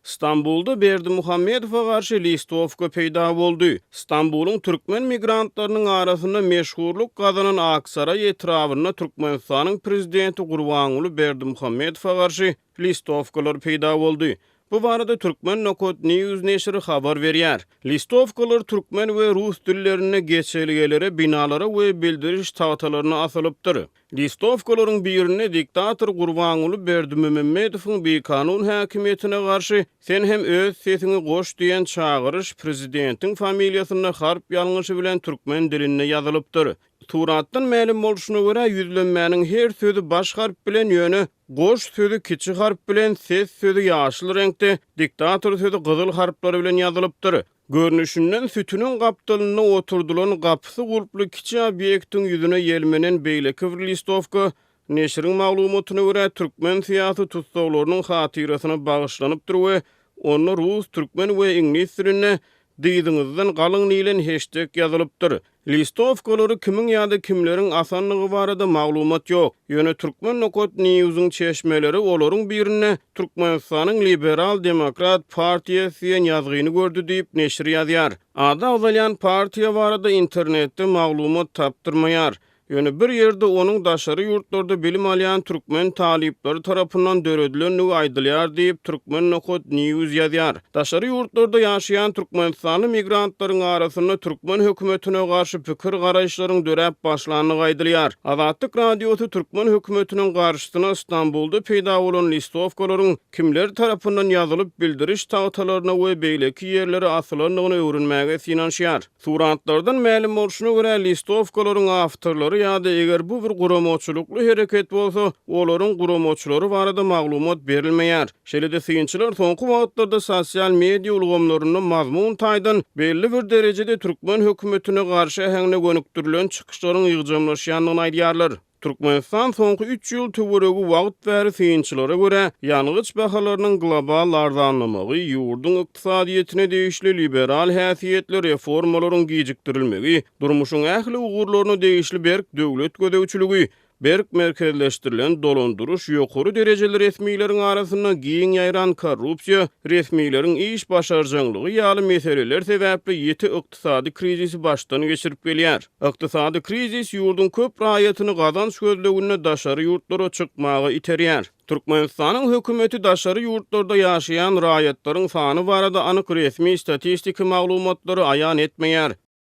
Stambulda Berdimuhammedowa garşy listovka peýda boldy. Stambulun türkmen migrantlarynyň arasynda meşhurluk gazanan Aksaray etrawyna Türkmenistanyň prezidenti Gurbanuly Berdimuhammedowa garşy listovkalar peýda boldy. Bu barada Türkmen Nokot News neşri habar berýär. Listovkalar türkmen we rus dillerine geçelgelere, binalara we bildiriş tawtalaryna asylypdyr. Listovkalaryň birine diktator Gurbanuly Berdimuhammedowyň bir kanun häkimetine garşy "Sen hem öz sesini goş" diýen çağırış prezidentiň familiýasyna harp ýalňyşy bilen türkmen diline ýazylypdyr. Suratdan ma'lum bolşuna görä ýüzlenmäniň her sözü baş harp bilen ýöne, goş sözü kiçik harp bilen, ses sözü ýaşyl reňkde, diktator sözü gyzyl harplary bilen ýazylypdyr. Görnüşinden sütünün gapdalyna oturdulan gapsy gulply kiçi obyektiň ýüzüne ýelmenen beýleki bir listovka neşriň maglumatyna görä türkmen siýasy tutsaglarynyň hatyrasyna bagyşlanypdyr we onu rus, türkmen we ingliz diline diýdiňizden galyň nilen hashtag ýazylypdyr. Listovkalary kimin ýa-da kimleriň asanlygy barada maglumat ýok. Ýöne Türkmen Nokot Newsyň çeşmeleri olaryň birine Türkmenistanyň Liberal Demokrat Partiýasy diýen ýazgyny gördü diýip neşir ýazýar. Ada ozalyan partiýa barada internetde maglumat tapdyrmaýar. Ýöne bir ýerde onuň daşary ýurtlarda bilim alýan türkmen talipleri tarapyndan döredilen aýdylýar diýip Türkmen Nokot News ýazýar. Daşary ýurtlarda ýaşaýan Türkmenistanyň migrantlaryň arasynda türkmen hökümetine garşy pikir garaýşlaryň döräp başlanýany aýdylýar. Azatlyk radiosy türkmen hökümetiniň garşysyna Stambulda peýda bolan listovkalaryň kimler tarapyndan ýazylyp bildiriş tawtalaryna we beýleki ýerlere asylanyny öwrenmäge finansiýar. Suratlardan ma'lum bolşuna görä listovkalaryň awtorlary ýa-da eger bu bir guramoçulukly hereket bolsa, olaryň guramoçulary barada maglumat berilmeýär. Şeýle-de synçylar soňky wagtlarda sosial media ulgamlaryny mazmun taýdan belli bir derejede türkmen hökümetine garşy ähňe gönükdirilen çykyşlaryň ýygjamlaşýanyny aýdýarlar. Türkmenistan soňky 3 ýyl töweregi wagt bäri synçylara görä ýalňyç bahalarynyň global arzanlamagy, ýurdun ykdysadyetine değişli liberal häsiýetli reformalaryň gijikdirilmegi, durmuşyň ähli ugurlaryna değişli berk döwlet gödäwçiligi, berk merkezleşdirilen dolanduruş, ýokary derejeli resmiýleriň arasynda giň ýaýran korrupsiýa, resmiýleriň iş başarjanylygy ýaly meseleler sebäpli ýeti ykdysady krizisi başdan geçirip gelýär. Ykdysady krizis ýurdun köp raýatyny gazanç gözlegine daşary ýurtlara çykmagy iterýär. Türkmenistanyň hökümeti daşary ýurtlarda ýaşaýan raýatlaryň sany barada anyk resmi statistiki maglumatlary aýan etmeýär.